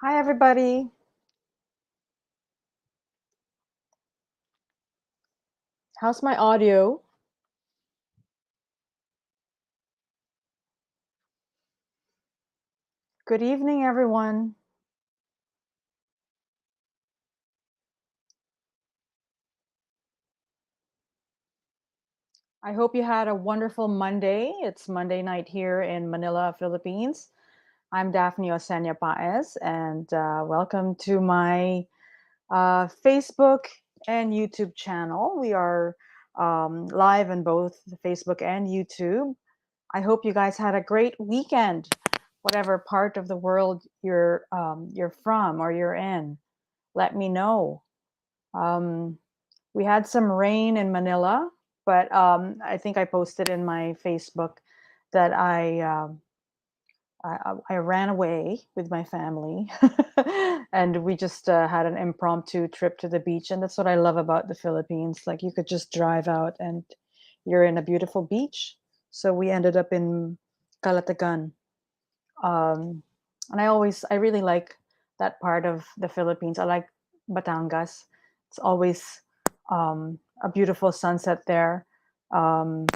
Hi, everybody. How's my audio? Good evening, everyone. I hope you had a wonderful Monday. It's Monday night here in Manila, Philippines. I'm Daphne Osenia Paez, and welcome to my Facebook and YouTube channel. We are live on both Facebook and YouTube. I hope you guys had a great weekend, whatever part of the world you're from or you're in. Let me know. Um, we had some rain in Manila, but I think I posted in my Facebook that I ran away with my family, and we just had an impromptu trip to the beach, and that's what I love about the Philippines. Like you could just drive out, and you're in a beautiful beach. So we ended up in Calatagan, and I really like that part of the Philippines. I like Batangas. It's always a beautiful sunset there. Um,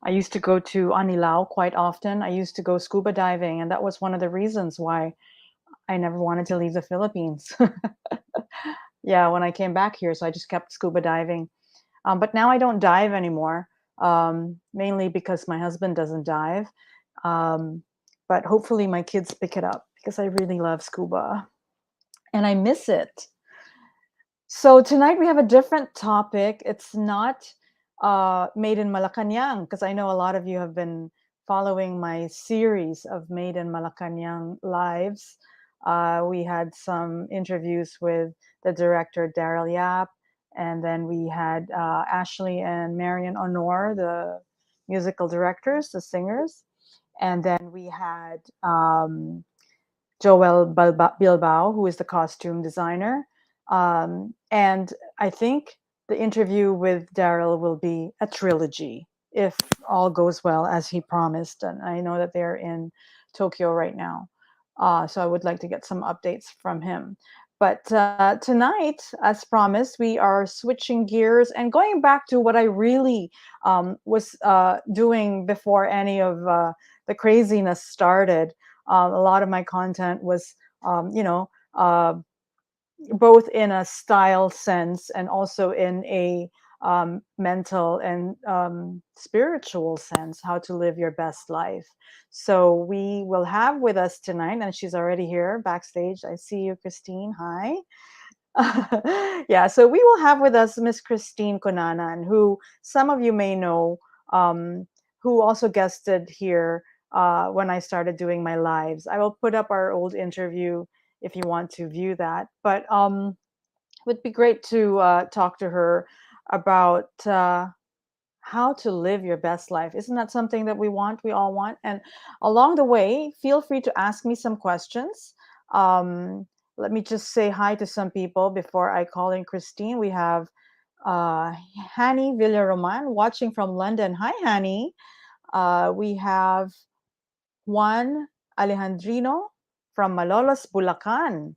I used to go to Anilao quite often. I used to go scuba diving, and that was one of the reasons why I never wanted to leave the Philippines. Yeah, when I came back here, so I just kept scuba diving. But now I don't dive anymore, mainly because my husband doesn't dive. Um, but hopefully my kids pick it up because I really love scuba and I miss it. So tonight we have a different topic. It's not Made in Malacanang because I know a lot of you have been following my series of Made in Malacanang lives. We had some interviews with the director Daryl Yap, and then we had Ashley and Marian Honor, the musical directors, the singers, and then we had Joel Bilbao, who is the costume designer. And I think the interview with Daryl will be a trilogy if all goes well as he promised. And I know that they're in Tokyo right now. So I would like to get some updates from him. But tonight, as promised, we are switching gears and going back to what I really was doing before any of the craziness started. A lot of my content was, you know, both in a style sense and also in a mental and spiritual sense, how to live your best life. So we will have with us tonight, and she's already here backstage. I see you, Christine. Hi. Yeah, so we will have with us Miss Christine Cunanan, who some of you may know, um, who also guested here when I started doing my lives. I will put up our old interview if you want to view that. But it would be great to talk to her about how to live your best life. Isn't that something that we all want? And along the way, feel free to ask me some questions. Um, Let me just say hi to some people before I call in Christine. We have uh, Hani Villaroman watching from London. Hi, Hani. We have Juan Alejandrino from Malolos, Bulacan.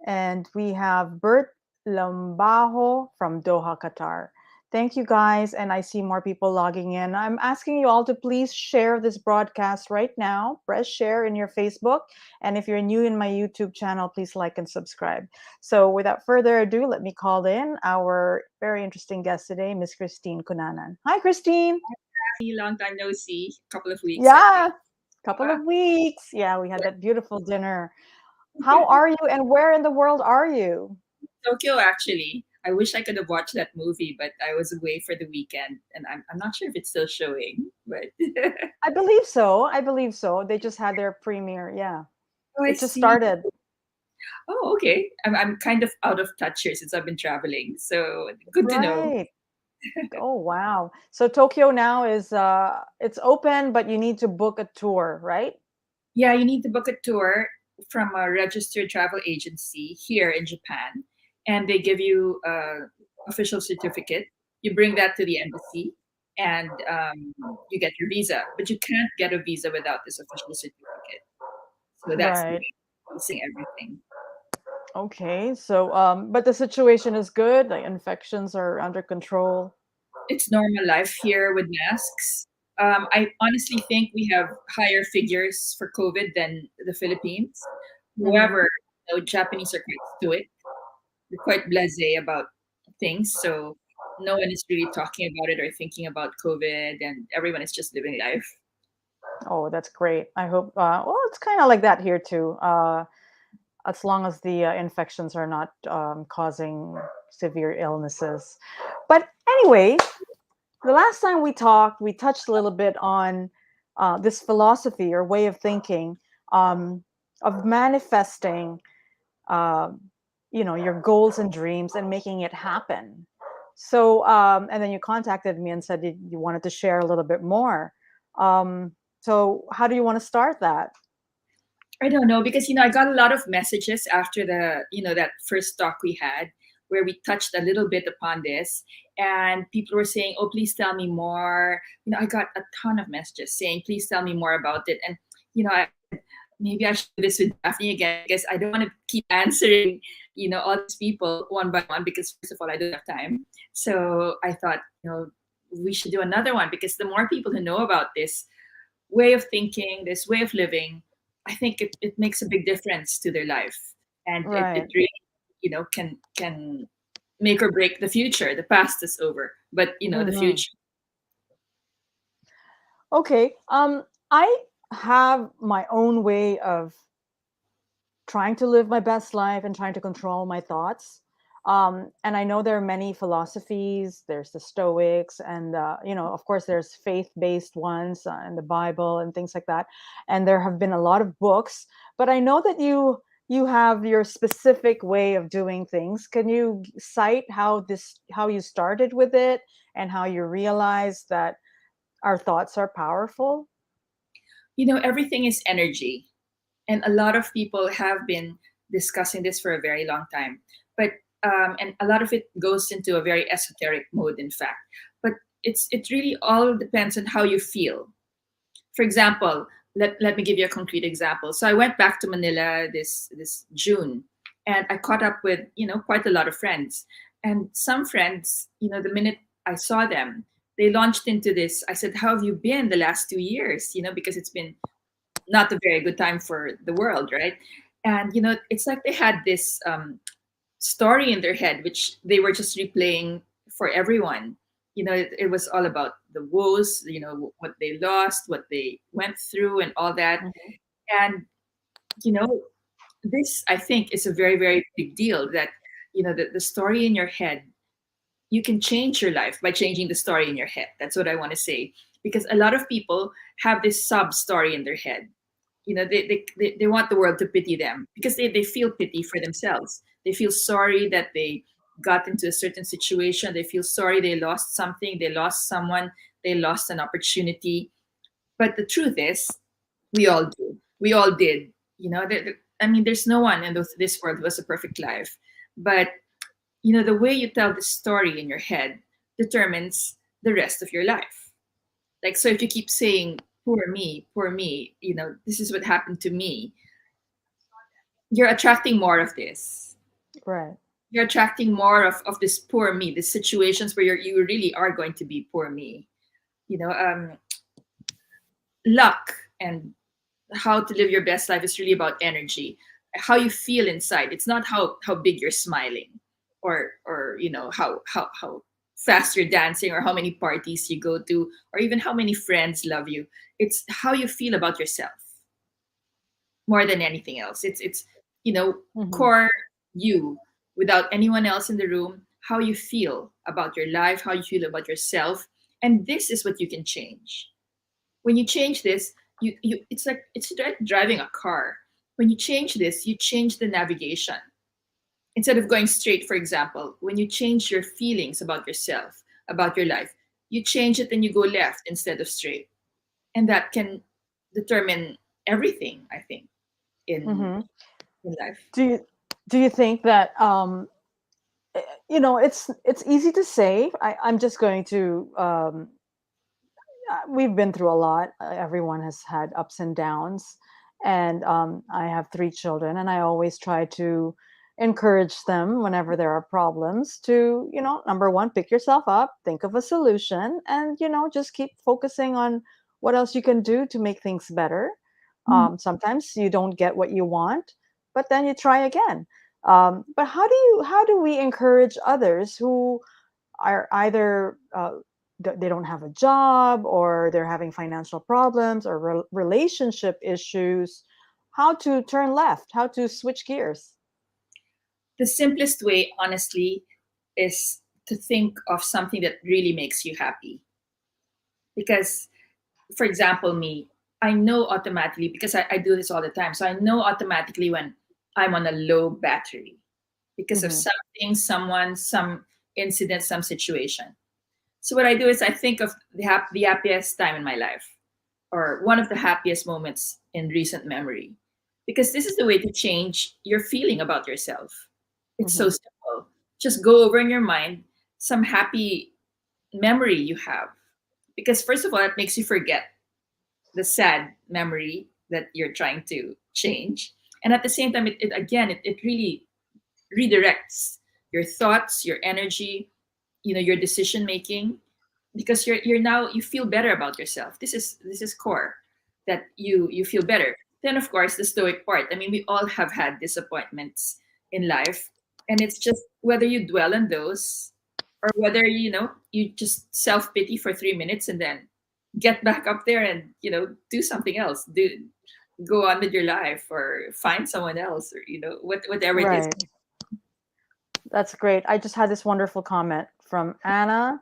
And we have Bert Lambajo from Doha, Qatar. Thank you guys. And I see more people logging in. I'm asking you all to please share this broadcast right now. Press share in your Facebook. And if you're new in my YouTube channel, please like and subscribe. So without further ado, let me call in our very interesting guest today, Miss Christine Cunanan. Hi, Christine. Long time no see. Couple of weeks, I Yeah, think. couple Wow. of weeks. Yeah, we had that beautiful dinner. How are you and where in the world are you? Tokyo, actually. I wish I could have watched that movie, but I was away for the weekend, and I'm not sure if it's still showing. But I believe so. I believe so. They just had their premiere. Yeah. oh, I It just see. started. Oh, okay. I'm kind of out of touch here since I've been traveling, so good to know. Right. Oh, wow. So Tokyo now is it's open, but you need to book a tour, right? Yeah, you need to book a tour from a registered travel agency here in Japan, and they give you a official certificate. You bring that to the embassy, and you get your visa. But you can't get a visa without this official certificate. So that's the Right. way. facing everything. Okay. So, but the situation is good. Like infections are under control. It's normal life here with masks. I honestly think we have higher figures for COVID than the Philippines. Mm-hmm. However, Japanese are quite stoic. They're quite blasé about things, so no one is really talking about it or thinking about COVID, and everyone is just living life. Oh, that's great. I hope. Well, it's kind of like that here too. As long as the infections are not causing severe illnesses. But anyway, the last time we talked, we touched a little bit on this philosophy or way of thinking of manifesting, um, your goals and dreams and making it happen. So, and then you contacted me and said you wanted to share a little bit more. So, how do you want to start that? I don't know because I got a lot of messages after the that first talk we had where we touched a little bit upon this, and people were saying, "Oh, please tell me more." I got a ton of messages saying, "Please tell me more about it." And I maybe I should do this with Daphne again because I don't want to keep answering all these people one by one because first of all I don't have time. So I thought we should do another one because the more people who know about this way of thinking, this way of living, I think it makes a big difference to their life. And it Right. really, can make or break the future. The past is over. But the Hmm. future. Okay. I have my own way of trying to live my best life and trying to control my thoughts. And I know there are many philosophies. There's the Stoics, and of course, there's faith-based ones and the Bible and things like that. And there have been a lot of books. But I know that you have your specific way of doing things. Can you cite how you started with it and how you realized that our thoughts are powerful? Everything is energy. And a lot of people have been discussing this for a very long time. But and a lot of it goes into a very esoteric mode, in fact. But it really all depends on how you feel. For example, let me give you a concrete example. So I went back to Manila this June, and I caught up with quite a lot of friends. And some friends, the minute I saw them, they launched into this. I said, "How have you been the last 2 years?" Because it's been not a very good time for the world, right? And it's like they had this story in their head, which they were just replaying for everyone. It was all about the woes, what they lost, what they went through, and all that. Mhm. And you know, this I think is a very, very big deal. That the story in your head, you can change your life by changing the story in your head. That's what I want to say. Because a lot of people have this sub story in their head. They want the world to pity them because they feel pity for themselves. They feel sorry that they got into a certain situation. They feel sorry they lost something, they lost someone, they lost an opportunity. But the truth is, we all do. We all did. I mean, there's no one in this world who has a perfect life. But the way you tell the story in your head determines the rest of your life. Like, so if you keep saying, poor me, this is what happened to me, you're attracting more of this. Right. You're attracting more of this poor me, the situations where you really are going to be poor me. You know, luck and how to live your best life is really about energy, how you feel inside. It's not how big you're smiling, or how fast you're dancing, or how many parties you go to, or even how many friends love you. It's how you feel about yourself more than anything else. It's you know Hmm. core you, without anyone else in the room, how you feel about your life, how you feel about yourself. And this is what you can change. When you change this, you it's like driving a car. When you change this, you change the navigation. Instead of going straight, for example, when you change your feelings about yourself, about your life, you change it and you go left instead of straight. And that can determine everything, I think, in Hmm. in life. Do you think that it's easy to say. I'm just going to we've been through a lot. Everyone has had ups and downs, And I have 3 children, and I always try to encourage them whenever there are problems to, number one, pick yourself up, think of a solution, and, just keep focusing on what else you can do to make things better. Mhm. Sometimes you don't get what you want, but then you try again. But how do we encourage others who are either they don't have a job, or they're having financial problems, or relationship issues? How to turn left, how to switch gears? The simplest way, honestly, is to think of something that really makes you happy. Because, for example, me, I know automatically, because I do this all the time. So I know automatically when I'm on a low battery because of Hmm. something, someone, some incident, some situation. So what I do is I think of the happiest time in my life, or one of the happiest moments in recent memory, because this is the way to change your feeling about yourself. It's so Hmm. simple. Just go over in your mind some happy memory you have, because first of all, it makes you forget the sad memory that you're trying to change, and at the same time, it really redirects your thoughts, your energy, your decision making, because you're now, you feel better about yourself. This is core, that you feel better. Then of course the stoic part. I mean, we all have had disappointments in life, and it's just whether you dwell on those, or whether you just self-pity for 3 minutes and then get back up there and do something else, go on with your life, or find someone else, or whatever it is. Right. That's great. I just had this wonderful comment from Anna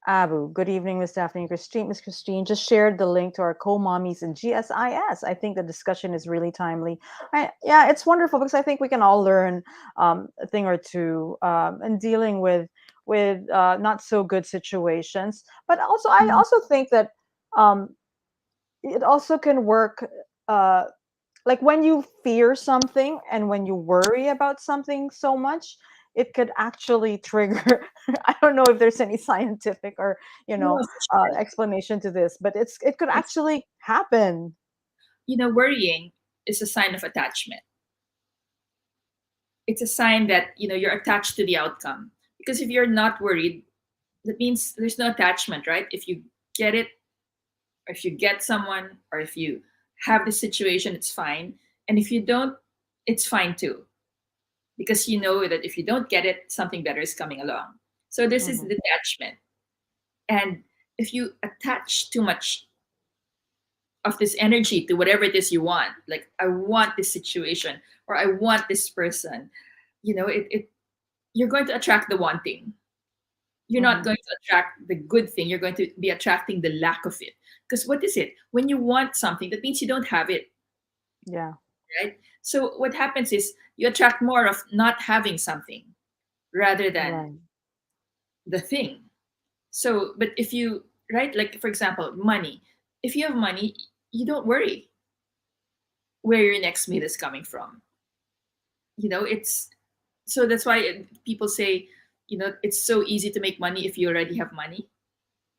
Abu. Good evening, Miss Daphne and Christine. Miss Christine just shared the link to our co-mommies in GSIS. I think the discussion is really timely. Yeah, it's wonderful because I think we can all learn a thing or two in dealing with not so good situations. But also, I also think that um, it also can work. Uh, like when you fear something and when you worry about something so much, it could actually trigger. I don't know if there's any scientific or No, for sure. explanation to this, but it could It's, actually happen. worrying is a sign of attachment. It's a sign that you're attached to the outcome. Because if you're not worried, that means there's no attachment, right? If you get it, or if you get someone, or if you have the situation, it's fine. And if you don't, it's fine too, because you know that if you don't get it, something better is coming along. So this is Hmm. detachment. And if you attach too much of this energy to whatever it is you want, like I want this situation, or I want this person, you're going to attract the wanting. You're not Hmm. going to attract the good thing. You're going to be attracting the lack of it. Because what is it? When you want something, that means you don't have it, Yeah. right? So what happens is you attract more of not having something rather than Right. the thing. So, but if you, right, like for example, money. If you have money, you don't worry where your next meal is coming from. It's so that's why people say, it's so easy to make money if you already have money.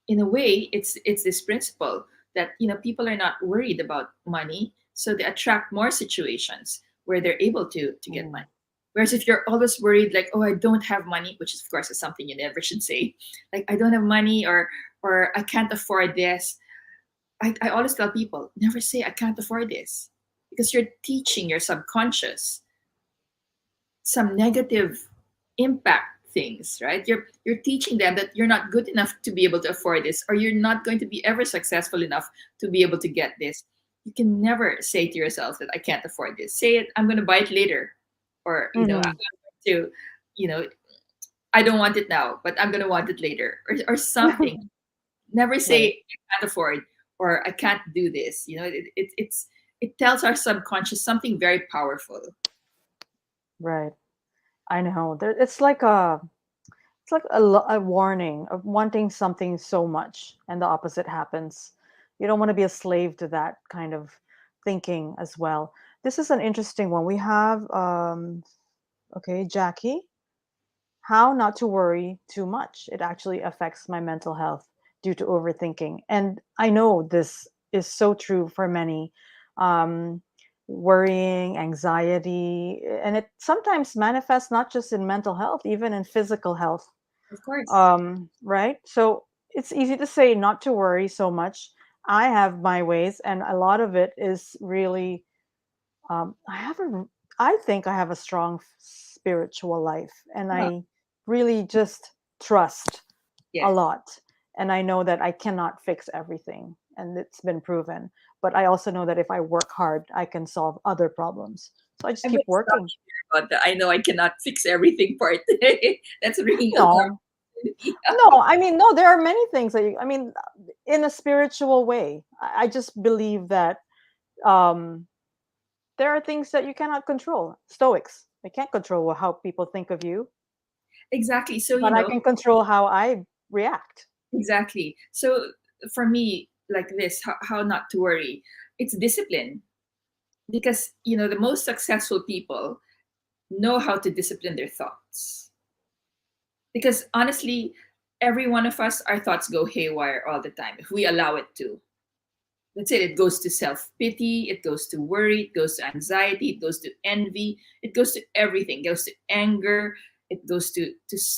In a way, it's this principle that people are not worried about money, so they attract more situations where they're able to get Mm. money. Whereas if you're always worried, like, oh, I don't have money, which is of course is something you never should say, like I don't have money, or I can't afford this. I always tell people, never say I can't afford this, because you're teaching your subconscious some negative impact things, right? You're teaching them that you're not good enough to be able to afford this, or you're not going to be ever successful enough to be able to get this. You can never say to yourself that I can't afford this. Say it, I'm going to buy it later, or I'm Hmm. going to, you know, I don't want it now, but I'm going to want it later, or something. Never say Right. I can't afford, or I can't do this. It tells our subconscious something very powerful. Right. I know. It's like a warning of wanting something so much, and the opposite happens. You don't want to be a slave to that kind of thinking as well. This is an interesting one. We have, okay, Jackie. How not to worry too much. It actually affects my mental health due to overthinking. And I know this is so true for many. Um, worrying, anxiety, and it sometimes manifests not just in mental health, even in physical health. Of course. Right? So it's easy to say not to worry so much. I have my ways, and a lot of it is really, I have a, I think I have a strong spiritual life, and Wow. I really just trust a Yes. lot. And I know that I cannot fix everything, and it's been proven. But I also know that if I work hard, I can solve other problems. So I just I'm keep going to stop working. here about the I know I cannot fix everything part. That's bringing alarm. No, no, I mean, no, there are many things that I mean, in a spiritual way. I just believe that um, there are things that you cannot control. Stoics, they can't control how people think of you, Exactly. So, but I can control how I react. exactly. So for me, like this, how not to worry, it's discipline. Because, the most successful people know how to discipline their thoughts. Because honestly, every one of us, our thoughts go haywire all the time if we allow it to. That's it. It goes to self pity, it goes to worry, it goes to anxiety, it goes to envy, it goes to everything. It goes to anger, it goes to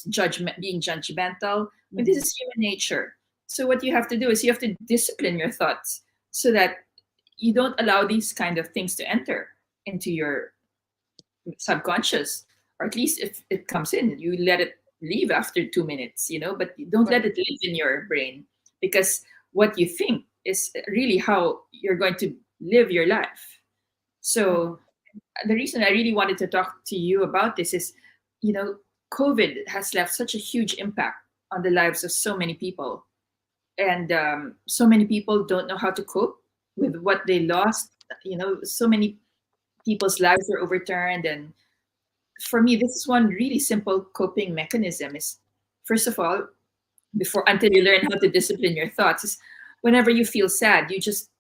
judgment, being judgmental. But this Mhm. is human nature. So what you have to do is you have to discipline your thoughts so that you don't allow these kind of things to enter into your subconscious, or at least if it comes in, you let it leave after 2 minutes, but you don't let Right. it live in your brain, because what you think is really how you're going to live your life. Mhm. So the reason I really wanted to talk to you about this is, you know, COVID has left such a huge impact on the lives of so many people, and so many people don't know how to cope with what they lost. So many people's lives were overturned, and for me, this is one really simple coping mechanism. Is, first of all, before until you learn how to discipline your thoughts, is whenever you feel sad, you just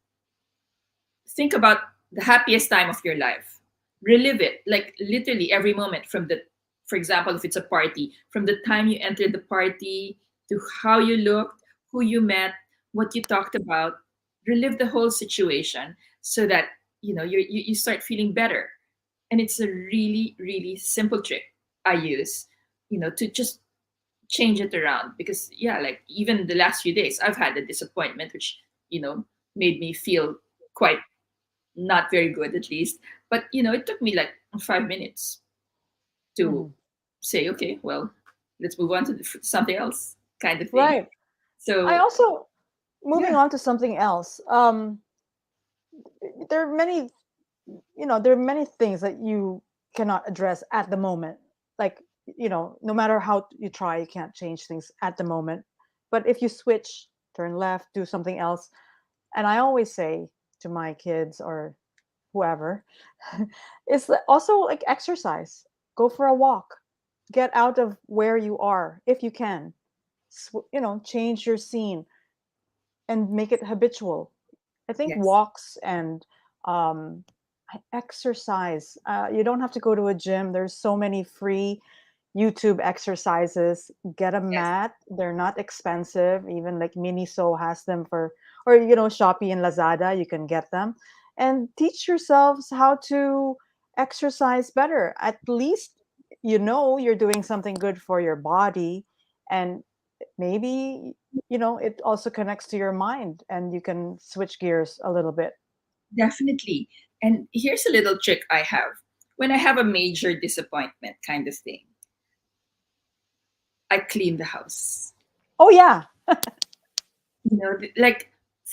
think about the happiest time of your life. Relive it, like literally every moment, for example, if it's a party, from the time you entered the party to how you looked, who you met, what you talked about. Relive the whole situation so that you start feeling better. And it's a really, really simple trick I use, to just change it around. Because yeah, like even the last few days, I've had a disappointment, which you know made me feel quite not very good, at least. But it took me like 5 minutes to Mhm. say, okay, well, let's move on to something else, kind of thing. Right. I So also, moving yeah. on to something else. There are many, there are many things that you cannot address at the moment. Like, no matter how you try, you can't change things at the moment. But if you switch, turn left, do something else, and I always say to my kids or whoever, is also like exercise. Go for a walk. Get out of where you are if you can. Change your scene and make it habitual. I think Yes. walks and um, exercise. You don't have to go to a gym. There's so many free YouTube exercises. Get a Yes. mat. They're not expensive. Even like Miniso has them for, or Shopee and Lazada. You can get them, and teach yourselves how to exercise better. At least you're doing something good for your body, and maybe it also connects to your mind, and you can switch gears a little bit. Definitely. And here's a little trick I have. When I have a major disappointment kind of thing, I clean the house. Oh yeah. Like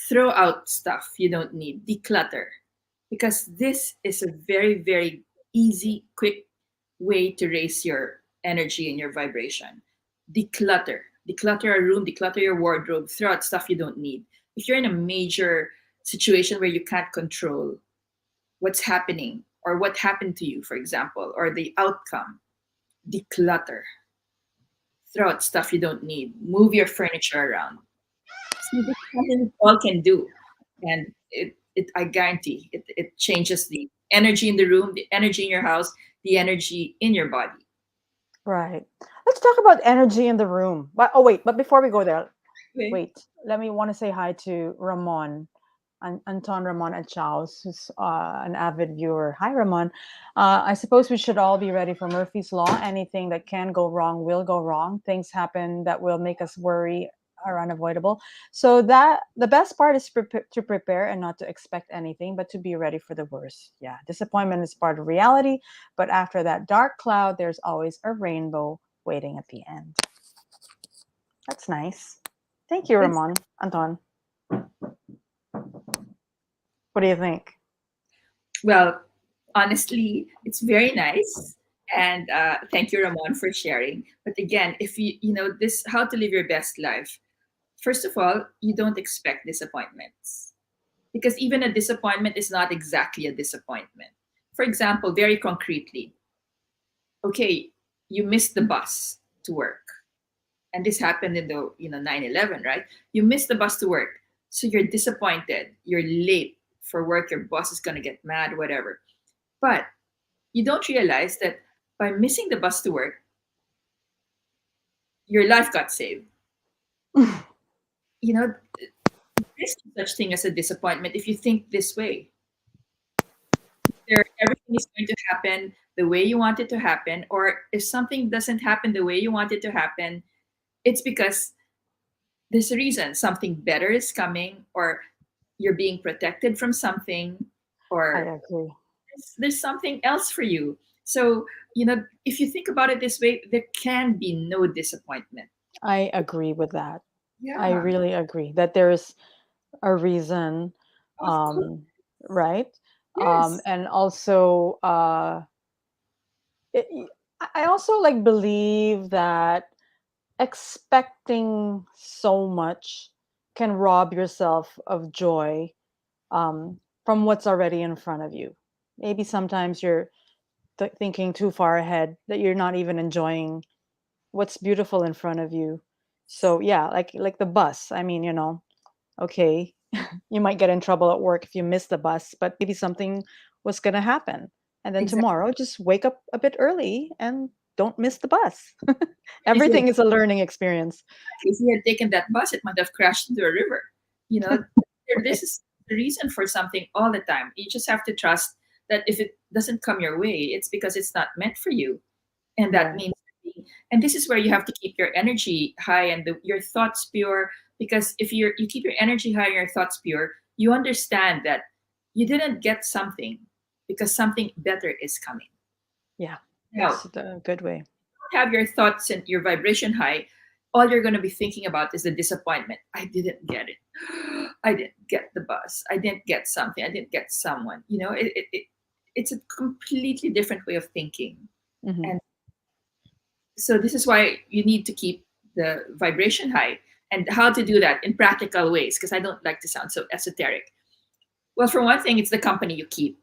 throw out stuff you don't need, declutter. Because this is a very, very easy, quick way to raise your energy and your vibration. Declutter. Declutter a room, declutter your wardrobe, throw out stuff you don't need. If you're in a major situation where you can't control what's happening or what happened to you, for example, or the outcome, declutter. Throw out stuff you don't need. Move your furniture around. See, this is something we all can do. And I guarantee it changes the energy in the room, the energy in your house, the energy in your body. Right. Let's talk about energy in the room. But before we go there, Okay. wait. Let me want to say hi to Ramon. Anton Ramon and Chaos, who's an avid viewer. Hi, Ramon. I suppose we should all be ready for Murphy's Law. Anything that can go wrong will go wrong. Things happen that will make us worry are unavoidable. So that the best part is to prepare and not to expect anything, but to be ready for the worst. Yeah, disappointment is part of reality, but after that dark cloud, there's always a rainbow waiting at the end. That's nice. Thank you, That's, Ramon. Anton, what do you think? well, honestly, it's very nice. And thank you, Ramon, for sharing. But again, if you know this, how to live your best life, first of all, you don't expect disappointments because even a disappointment is not exactly a disappointment. For example, very concretely, okay, you missed the bus to work. And this happened in the 9/11, right? You missed the bus to work. So you're disappointed. You're late for work. Your boss is going to get mad, whatever. But you don't realize that by missing the bus to work, your life got saved. You know, there's no such thing as a disappointment if you think this way. Everything is going to happen the way you want it to happen, or if something doesn't happen the way you want it to happen, it's because there's a reason. Something better is coming, or you're being protected from something, I or agree. there's something else for you. So, if you think about it this way, there can be no disappointment. I agree with that. I Yeah, really agree that there's a reason, of course. um, right? Yes. And also, it, I also like believe that expecting so much can rob yourself of joy from what's already in front of you. Maybe sometimes you're thinking too far ahead that you're not even enjoying what's beautiful in front of you. So yeah, like the bus. I mean, okay, you might get in trouble at work if you miss the bus, but maybe something was going to hação and then Exactly. tomorrow just wake up a bit early and don't miss the bus. If you had, Everything is a learning experience. if you had taken that bus, it might have crashed into a river. You know, this Right. is the reason for something all the time. You just have to trust that if it doesn't come your way, it's because it's not meant for you. And that Right. means and this is where you have to keep your energy high and your thoughts pure, because if you keep your energy high and your thoughts pure, you understand that you didn't get something because something better is coming. Yeah, Now, that's a good way. have your thoughts and your vibration high, all you're going to be thinking about is the disappointment. I didn't get it. I didn't get the bus. I didn't get something. I didn't get someone. It's a completely different way of thinking. Hmm. And so this is why you need to keep the vibration high, and how to do that in practical ways, because I don't like to sound so esoteric. Well, for one thing, it's the company you keep.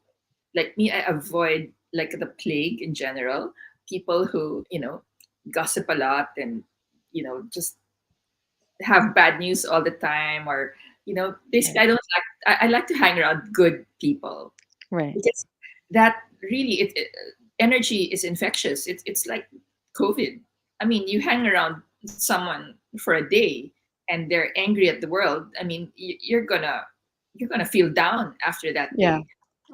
Like me, I avoid, like, the plague in general, people who gossip a lot and just have bad news all the time, or basically Right. I don't like. I like to hang around good people, Right. because that really energy is infectious. It's like COVID. I mean, you hang around someone for a day and they're angry at the world. I mean, you're gonna feel down after that Yeah, day.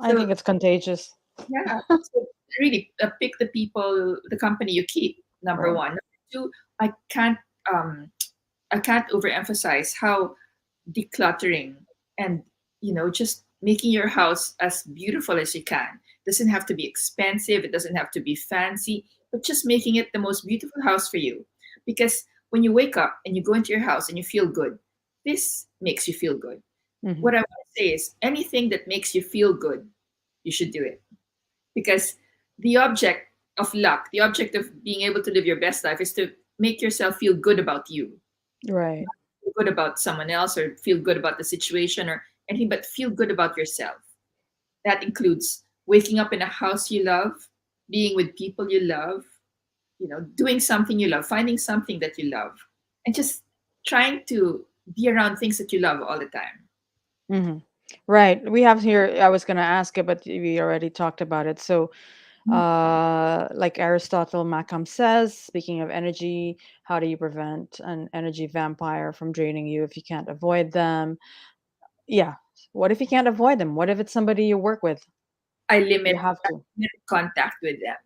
I So think it's contagious. yeah, so really, pick the people, the company you keep. Number Right. one. Number two, I can't um I can't overemphasize how decluttering and just making your house as beautiful as you can. Doesn't have to be expensive, it doesn't have to be fancy, but just making it the most beautiful house for you. Because when you wake up and you go into your house and you feel good, this makes you feel good. Hmm. What I want to say is, anything that makes you feel good, you should do it. Because the object of luck, the object of being able to live your best life, is to make yourself feel good about you, Right. feel good about someone else, or feel good about the situation or anything, but feel good about yourself. That includes waking up in a house you love, being with people you love, doing something you love, finding something that you love, and just trying to be around things that you love all the time. Hmm. Right. We have here, I was going to ask it, but we already talked about it. So, like Aristotle Macam says, speaking of energy, how do you prevent an energy vampire from draining you if you can't avoid them? Yeah. What if you can't avoid them? What if it's somebody you work with? I You limit, have I to. limit contact with them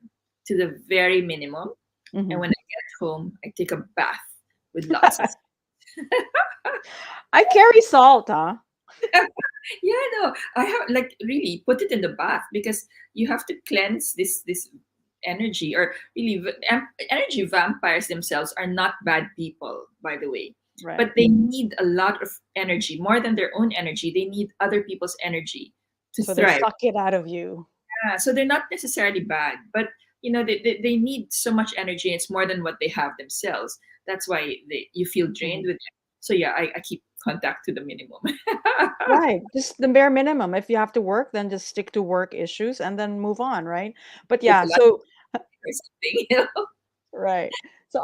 to the very minimum. And Hmm. when I get home, I take a bath with lots of I carry salt, huh? yeah, no, I have like really put it in the bath because you have to cleanse this energy or really energy vampires themselves are not bad people, by the way, Right. but they need a lot of energy more than their own energy. They need other people's energy to So they thrive. suck it out of you. Yeah, so they're not necessarily bad, but they need so much energy. It's more than what they have themselves. That's why you feel drained Mhm. with them. So yeah, I keep contact to the minimum. Right. Just the bare minimum. If you have to work, then just stick to work issues and then move on, right? But Take yeah, a lot so or something. right. So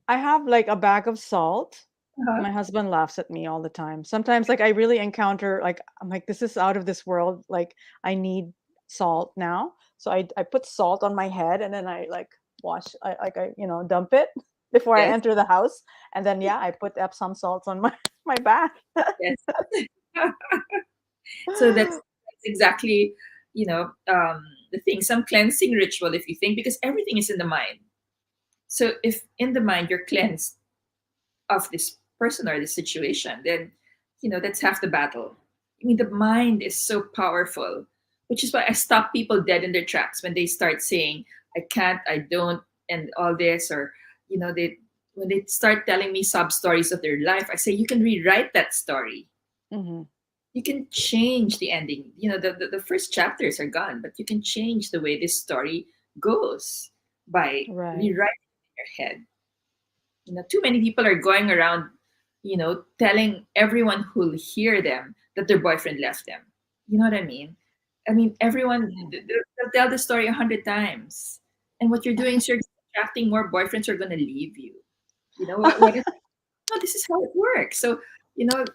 I have like a bag of salt. Uh-huh. My husband laughs at me all the time. Sometimes like I really encounter like I'm like this is out of this world. Like I need salt now. So I put salt on my head and then I like I dump it before I Yes, enter the house and then yeah, I put Epsom salts on my my bath. yes. So that's exactly, the thing. Some cleansing ritual, if you think, because everything is in the mind. So if in the mind you're cleansed of this person or this situation, then that's half the battle. I mean, the mind is so powerful, which is why I stop people dead in their tracks when they start saying, "I can't," "I don't," and all this, or they when they start telling me sub stories of their life, I say, "You can rewrite that story. Hmm. You can change the ending. The first chapters are gone, but you can change the way this story goes by Right. rewriting it in your head." Too many people are going around, telling everyone who'll hear them that their boyfriend left them. You know what I mean? I mean, everyone, Yeah. they'll tell the story 100 times. And what you're doing is you're attracting more boyfriends who are going to leave you. What is, no, this is how it works. So, you know,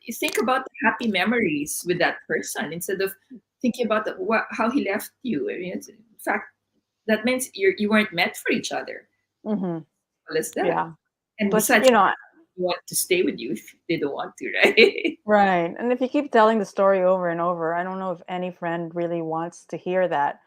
you think about the happy memories with that person instead of thinking about how he left you. I mean, in fact, that means you weren't meant for each other. Hmm. Well, as that. Yeah. And Plus, besides, you want to stay with you if they don't want to, right? right. And if you keep telling the story over and over, I don't know if any friend really wants to hear that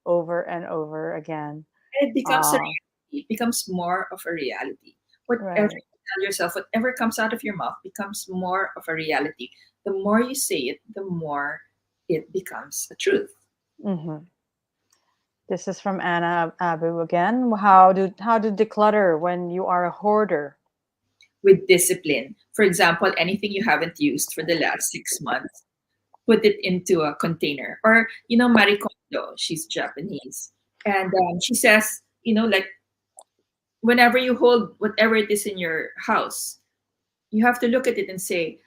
over and over again. And it becomes a Uh, reality. It becomes more of a reality. Whatever right. you tell yourself, whatever comes out of your mouth becomes more of a reality. The more you say it, the more it becomes a truth. Hmm. This is from Anna Abu again. How to declutter when you are a hoarder? With discipline. For example, anything you haven't used for the last 6 months, put it into a container. Or, Marie Kondo, she's Japanese. And she says, like whenever you hold whatever it is in your house, you have to look at it and say,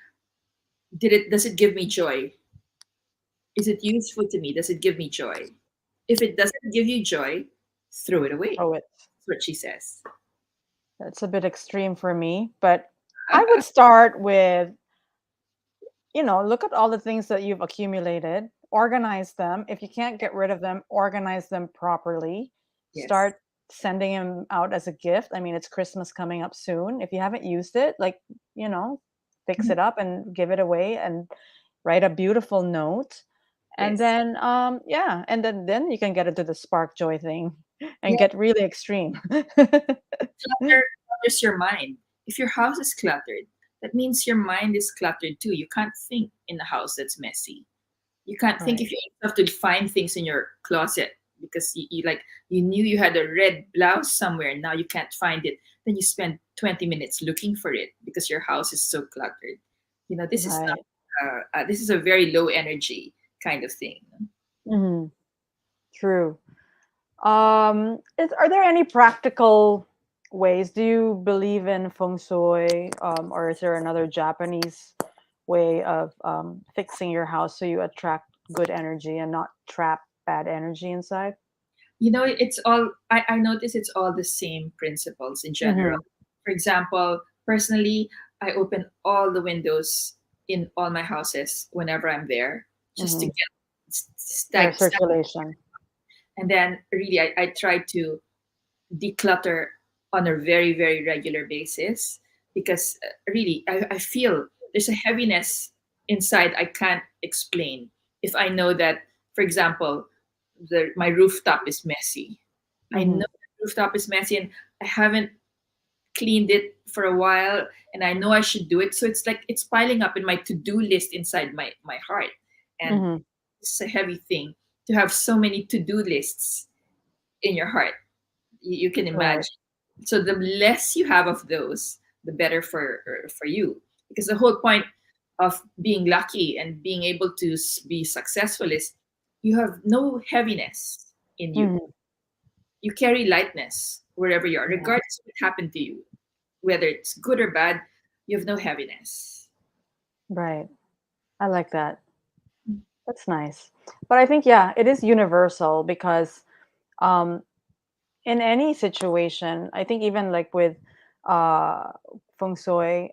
does it give me joy? Is it useful to me? Does it give me joy? If it doesn't give you joy, throw it away. Throw it. That's what she says. That's a bit extreme for me, but I would start with, look at all the things that you've accumulated, organize them. If you can't get rid of them, organize them properly. Yes. Start sending them out as a gift. I mean, it's Christmas coming up soon. If you haven't used it, like, you know, fix Mhm. it up and give it away and write a beautiful note. And Yes. then yeah, and then you can get into the spark joy thing and Yeah. get really extreme. Clutter clutters your mind. If your house is cluttered, that means your mind is cluttered too. You can't think in a house that's messy. You can't think Right. if you have to find things in your closet because you knew you had a red blouse somewhere and now you can't find it. Then you spend 20 minutes looking for it because your house is so cluttered. This is not Right. this is a very low energy kind of thing. Hmm. True. Are there any practical ways? Do you believe in feng shui, or is there another Japanese way of fixing your house so you attract good energy and not trap bad energy inside? It's all I notice it's all the same principles in general. Hmm. For example, personally, I open all the windows in all my houses whenever I'm there just to Hmm. get Air stag circulation. and then really I try to declutter on a very very regular basis because really I feel there's a heaviness inside. I can't explain. If I know that, for example, my rooftop is messy, I know Mm-hmm. the rooftop is messy and I haven't cleaned it for a while, and I know I should do it. So it's like it's piling up in my to-do list inside my heart. And Mm-hmm. it's a heavy thing to have so many to-do lists in your heart. You can Right. imagine. So the less you have of those, the better for you. Because the whole point of being lucky and being able to be successful is you have no heaviness in you. Mm-hmm. You carry lightness wherever you are, Yeah. regardless of what happened to you, whether it's good or bad. You have no heaviness. Right. I like that. That's nice. But I think, yeah, it is universal because um, in any situation, I think even like with uh, feng shui,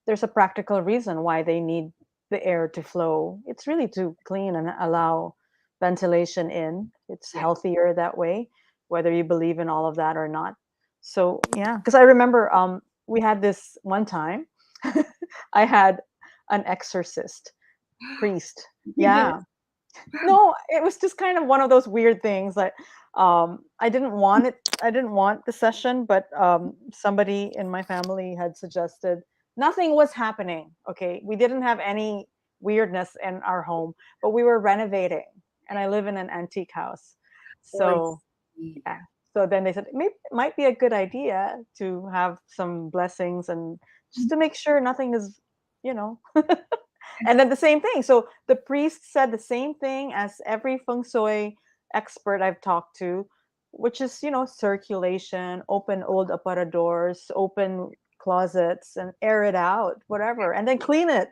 there's a practical reason why they need the air to flow. It's really to clean and allow ventilation in. It's Yeah. healthier that way, whether you believe in all of that or not. So yeah, because I remember we had this one time. I had an exorcist priest. You did. Yeah, no, it was just kind of one of those weird things that I didn't want it. I didn't want the session, but somebody in my family had suggested. Nothing was happening. Okay, we didn't have any weirdness in our home, but we were renovating, and I live in an antique house. Oh, I So see. yeah. So then they said maybe it might be a good idea to have some blessings and just to make sure nothing is, you know, and then the same thing. So the priest said the same thing as every feng shui expert I've talked to, which is, circulation, open old aparadors, open closets, and air it out, whatever, and then clean it.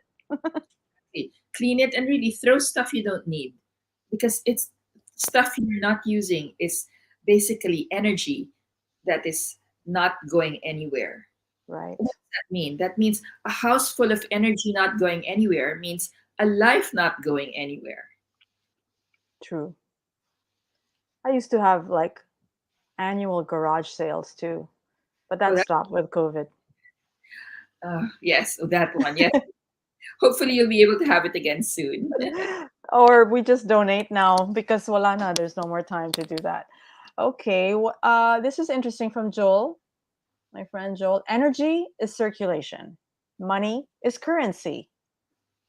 Clean it and really throw stuff you don't need, because it's stuff you're not using is basically energy that is not going anywhere. What Right. does that mean? That means a house full of energy not going anywhere means a life not going anywhere. True. I used to have like annual garage sales too, but Oh, that stopped with COVID. yes, oh, that one. Yes. Hopefully, you'll be able to have it again soon. Or we just donate now because wala na, there's no more time to do that. Okay, this is interesting from Joel, my friend Joel. Energy is circulation. Money is currency.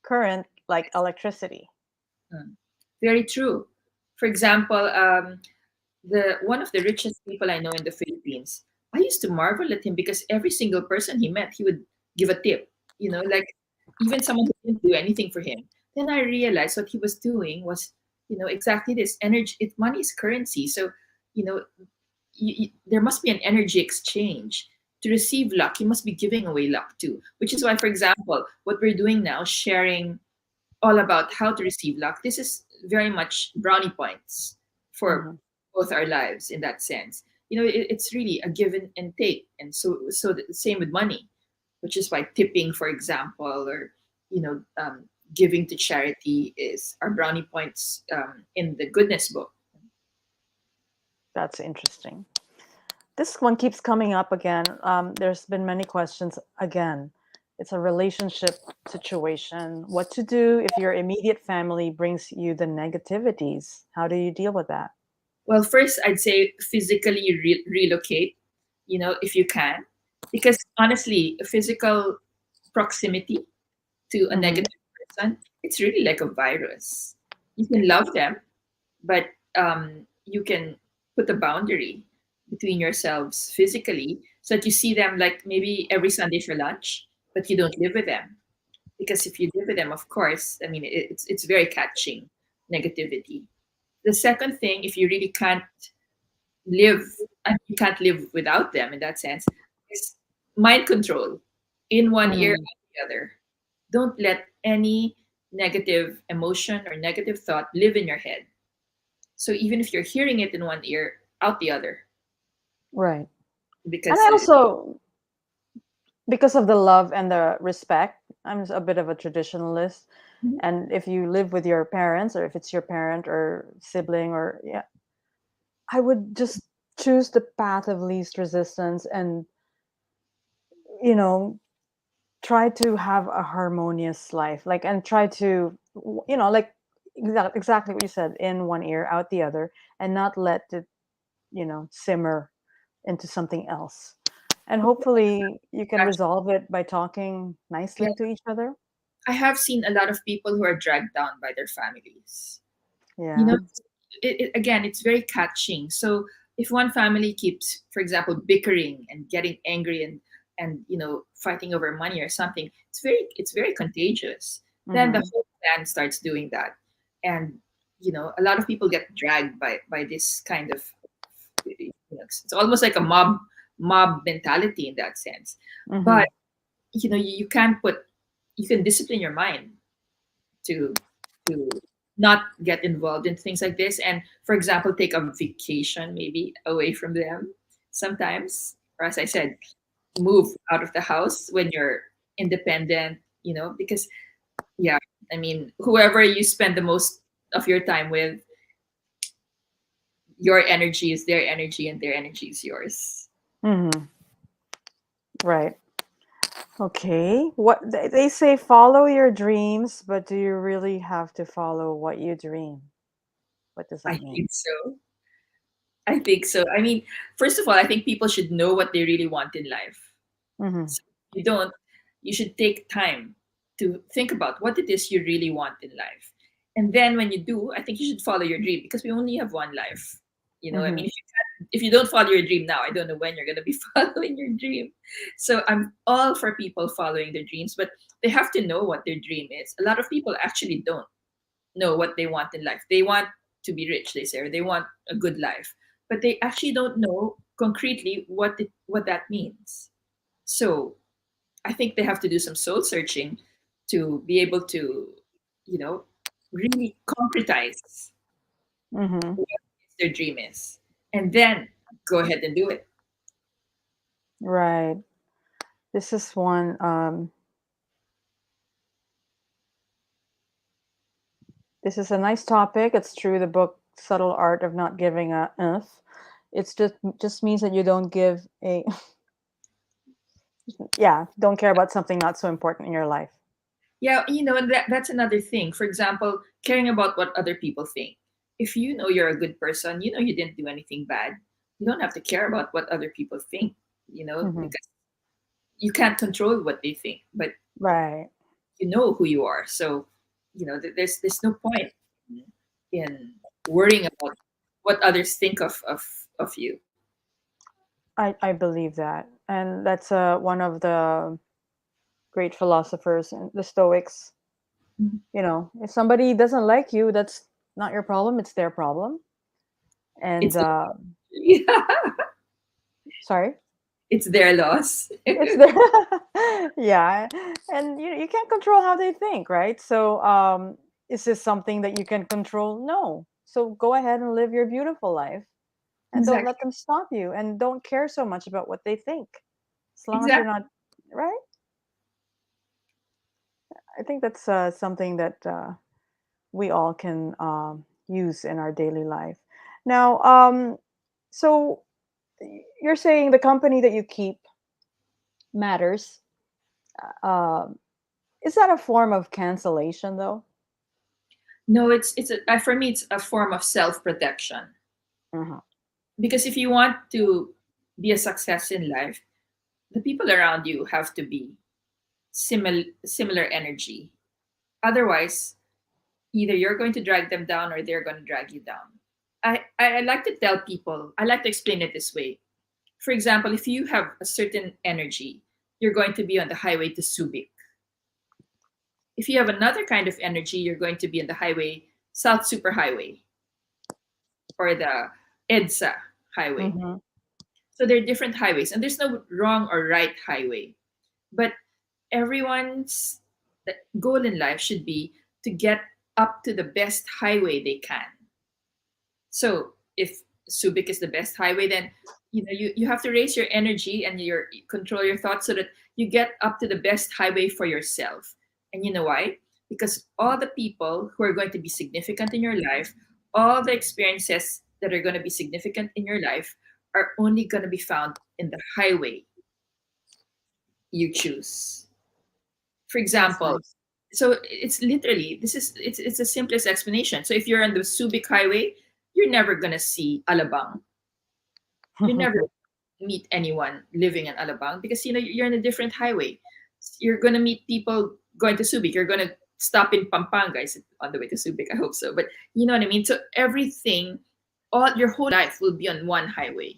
Current like electricity. Hmm. Very true. For example, the one of the richest people I know in the Philippines, I used to marvel at him because every single person he met, he would give a tip. Like even someone who didn't do anything for him. Then I realized what he was doing was, exactly this energy. Money is currency, so you know, there must be an energy exchange. To receive luck, you must be giving away luck too. Which is why, for example, what we're doing now, sharing all about how to receive luck. This is very much brownie points for Hmm. both our lives in that sense. It's really a give and take, and so the same with money, which is why tipping, for example, or you know, um, giving to charity is our brownie points in the goodness book. That's interesting. This one keeps coming up again. There's been many questions again. It's a relationship situation. What to do if your immediate family brings you the negativities? How do you deal with that? Well, first, I'd say physically relocate, if you can, because honestly, physical proximity to a Hmm. negative person, it's really like a virus. You can love them, but you can put a boundary between yourselves physically so that you see them like maybe every Sunday for lunch, but you don't live with them. Because if you live with them, of course, I mean, it's very catching negativity. The second thing, if you really can't live, and you can't live without them in that sense, is mind control. In one ear, Hmm. out the other. Don't let any negative emotion or negative thought live in your head. So even if you're hearing it in one ear, out the other, Right. And because I also, because of the love and the respect, I'm a bit of a traditionalist. And if you live with your parents, or if it's your parent or sibling, or yeah, I would just choose the path of least resistance and, you know, try to have a harmonious life, like, and try to like exactly what you said, in one ear, out the other, and not let it, simmer into something else. And hopefully you can Actually, resolve it by talking nicely to each other. I have seen a lot of people who are dragged down by their families. You know, Yeah. again, it's very catching. So if one family keeps, for example, bickering and getting angry and fighting over money or something, it's very contagious. Then the Mm-hmm. whole clan starts doing that, and a lot of people get dragged by this kind of, it's almost like a mob mentality in that sense. Mm-hmm. But you can't put, you can discipline your mind to to not get involved in things like this, and for example take a vacation maybe away from them sometimes, or as I said, move out of the house when you're independent, because yeah, I mean, whoever you spend the most of your time with, your energy is their energy and their energy is yours. Mm-hmm. Right. Okay. What they say, follow your dreams, but do you really have to follow what you dream? What does I that mean? think so. I think so. I mean, first of all, I think people should know what they really want in life. Mm-hmm. So if you don't, you should take time to think about what it is you really want in life. And then when you do, I think you should follow your dream, because we only have one life. I Mm-hmm. mean, if you don't follow your dream now, I don't know when you're going to be following your dream. So I'm all for people following their dreams, but they have to know what their dream is. A lot of people actually don't know what they want in life. They want to be rich, they say, or they want a good life, but they actually don't know concretely what that means. So I think they have to do some soul searching to be able to, you know, really concretize Mm-hmm. what their dream is, and then go ahead and do it. Right. This is one. This is a nice topic. It's true. The book "Subtle Art of Not Giving a F." It's just means that you don't give a yeah, don't care about something not so important in your life. Yeah, and that's another thing. For example, caring about what other people think. If you know you're a good person, you didn't do anything bad. You don't have to care about what other people think. Hmm. Because you can't control what they think, but Right. you know who you are. So, there's no point in worrying about what others think of you. I believe that, and that's one of the great philosophers, the Stoics. Mhm. If somebody doesn't like you, that's not your problem. It's their problem. And It's yeah, sorry, it's their loss. it's their yeah, and you can't control how they think, right? So, is this something that you can control? No. So go ahead and live your beautiful life, and don't let Exactly. them stop you, and don't care so much about what they think, as long as you're Exactly. not right. I think that's something that we all can use in our daily life. Now, so you're saying the company that you keep matters. Um, is that a form of cancellation, though? No, for me it's a form of self protection, Uh-huh. because if you want to be a success in life, the people around you have to be similar energy. Otherwise, either you're going to drag them down or they're going to drag you down. I like to tell people, I like to explain it this way. For example, if you have a certain energy, you're going to be on the highway to Subic. If you have another kind of energy, you're going to be on the highway, South Superhighway, or the EDSA highway. Mm-hmm. So there are different highways, and there's no wrong or right highway. But everyone's goal in life should be to get up to the best highway they can. So if Subic is the best highway, then you have to raise your energy and control your thoughts so that you get up to the best highway for yourself. And you know why? Because all the people who are going to be significant in your life, all the experiences that are going to be significant in your life are only going to be found in the highway you choose. For That's example, nice. So it's literally, it's the simplest explanation. So if you're on the Subic Highway, you're never gonna see Alabang. You never meet anyone living in Alabang because you're on a different highway. You're gonna meet people going to Subic. You're gonna stop in Pampanga. Is it on the way to Subic? I hope so. But you know what I mean. So everything, all your whole life will be on one highway.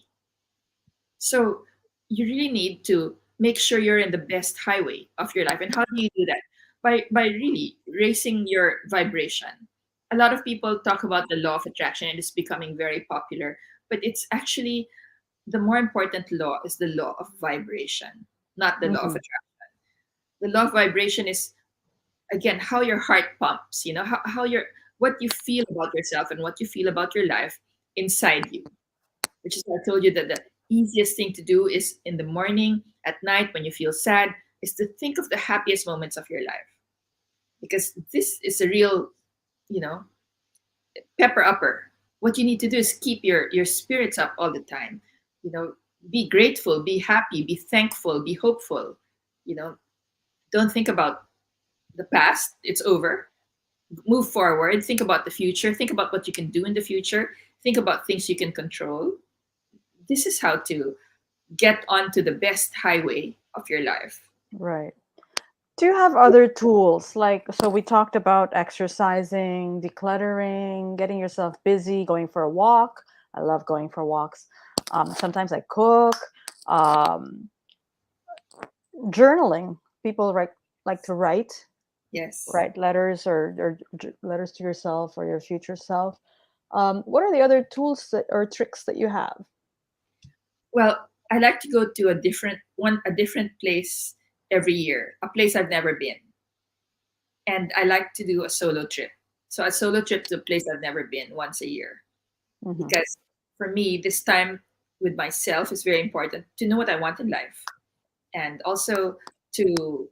So you really need to make sure you're in the best highway of your life. And how do you do that? By really raising your vibration. A lot of people talk about the law of attraction and it's becoming very popular, but it's actually the more important law is the law of vibration, not the law of Hmm. attraction. The law of vibration is again how your heart pumps, how your what you feel about yourself and what you feel about your life inside you, which is why I told you that the easiest thing to do is in the morning, at night, when you feel sad, is to think of the happiest moments of your life. Because this is a real, you know, pepper upper. What you need to do is keep your spirits up all the time. You know, be grateful, be happy, be thankful, be hopeful. You know, don't think about the past, it's over. Move forward, think about the future, think about what you can do in the future, think about things you can control. This is how to get onto the best highway of your life. Right. Do you have other tools? Like, so we talked about exercising, decluttering, getting yourself busy, going for a walk. I love going for walks. Sometimes I cook. Um, Journaling. People like to Yes. write letters or letters to yourself or your future self. What are the other tools or tricks that you have? Well, I like to go to a different place every year, a place I've never been. And I like to do a solo trip. So a solo trip to a place I've never been once a year. Hmm. Because for me, this time with myself is very important to know what I want in life. And also to,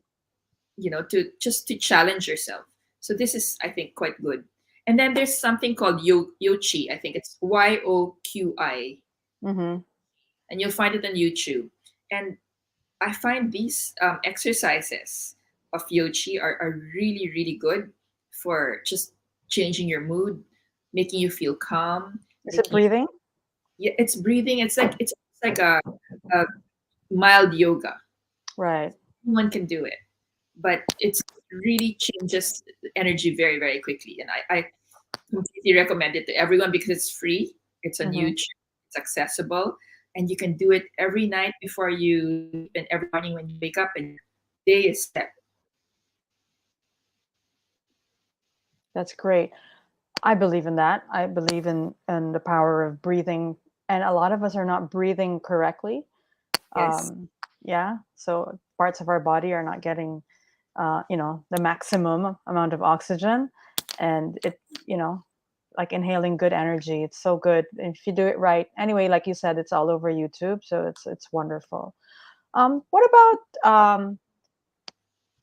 to just to challenge yourself. So this is, I think, quite good. And then there's something called Yochi. I think it's YOQI, Hmm. and you'll find it on YouTube. And I find these exercises of Yochi are really, really good for just changing your mood, making you feel calm, Is it making you, breathing? yeah, it's breathing. It's like a mild yoga. Right. Anyone can do it, but it's really changes energy very, very quickly. And I completely recommend it to everyone because it's free. It's on Hmm. YouTube. It's accessible, and you can do it every night before you sleep and every morning when you wake up and your day is set. That's great. I believe in that. I believe in the power of breathing, and a lot of us are not breathing correctly. Yes. Yeah, so parts of our body are not getting, the maximum amount of oxygen, and it's like inhaling good energy. It's so good if you do it right. Anyway, like you said, it's all over YouTube, so it's wonderful. What about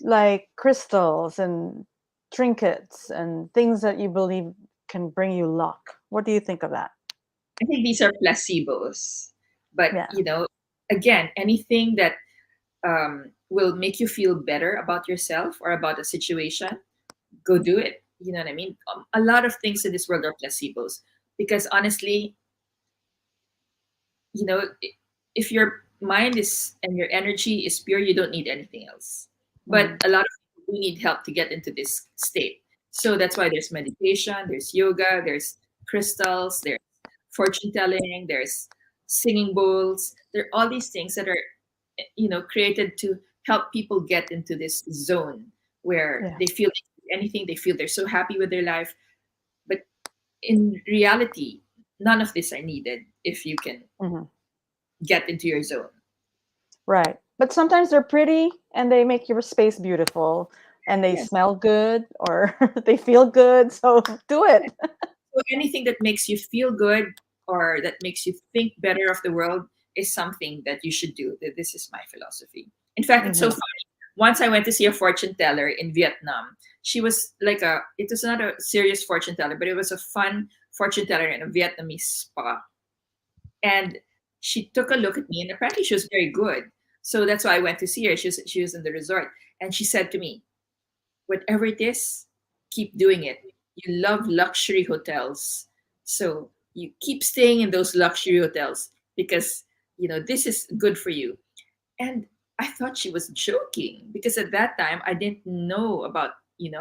like crystals and trinkets and things that you believe can bring you luck? What do you think of that? I think these are placebos, but Yeah. again, anything that will make you feel better about yourself or about a situation, go do it. You know what I mean? A lot of things in this world are placebos because honestly, you know, if your mind is and your energy is pure, you don't need anything else. But Hmm. a lot of people do need help to get into this state. So that's why there's meditation, there's yoga, there's crystals, there's fortune telling, there's singing bowls. There are all these things that are, created to help people get into this zone where Yeah. they feel they can do anything, they feel they're so happy with their life. But in reality, none of this are needed if you can Hmm. get into your zone. Right. But sometimes they're pretty and they make your space beautiful and they Yes. smell good or they feel good. So do it. So anything that makes you feel good or that makes you think better of the world is something that you should do. This is my philosophy. In fact, it's so Hmm. funny. Once I went to see a fortune teller in Vietnam. She was it was not a serious fortune teller, but it was a fun fortune teller in a Vietnamese spa. And she took a look at me, and apparently she was very good. So that's why I went to see her. She was in the resort, and she said to me, whatever it is, keep doing it. You love luxury hotels, so you keep staying in those luxury hotels because this is good for you. And I thought she was joking because at that time I didn't know about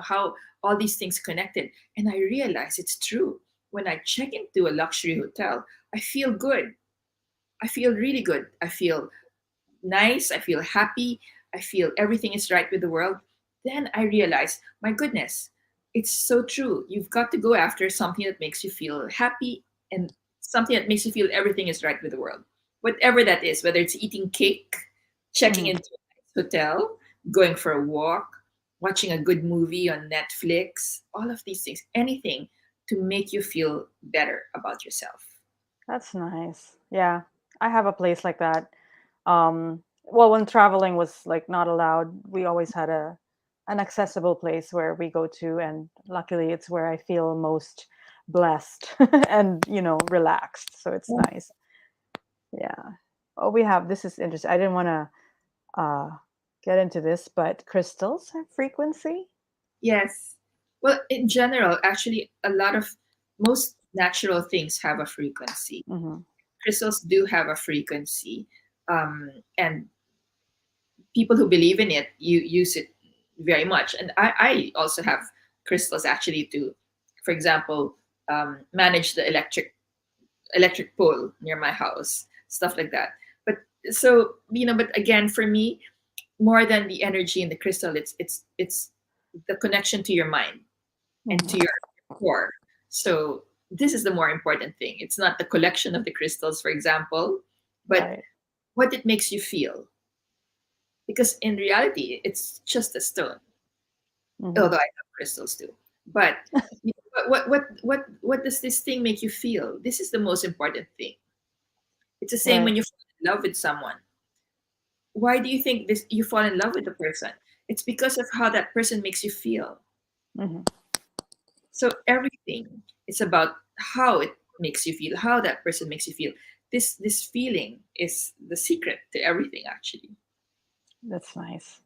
how all these things connected, and I realized it's true. When I check into a luxury hotel, I feel good. I feel really good. I feel nice. I feel happy. I feel everything is right with the world. Then I realize, my goodness, it's so true. You've got to go after something that makes you feel happy and something that makes you feel everything is right with the world. Whatever that is, whether it's eating cake, checking Mhm. into a nice hotel, going for a walk, watching a good movie on Netflix, all of these things, anything to make you feel better about yourself. That's nice. Yeah, I have a place like that. Well, when traveling was like not allowed, we always had a an accessible place where we go to, and luckily, it's where I feel most blessed and relaxed. So it's nice. Yeah. Oh, we have this is interesting. I didn't want to uh, get into this, but crystals have frequency. Yes. Well, in general, actually, most natural things have a frequency. Hmm. Crystals do have a frequency. And people who believe in it, you use it very much. And I also have crystals actually to, for example, manage the electric pole near my house, stuff like that. But but again, for me, more than the energy in the crystal, it's the connection to your mind and to Hmm. your core. So this is the more important thing. It's not the collection of the crystals, for example, but Right. what it makes you feel. Because in reality, it's just a stone. Hmm. Although I love crystals too. But what does this thing make you feel? This is the most important thing. It's the same Right. when you fall in love with someone. Why do you think this you fall in love with a person? It's because of how that person makes you feel. Hmm. So everything is about how it makes you feel, how that person makes you feel. This feeling is the secret to everything, actually. That's nice.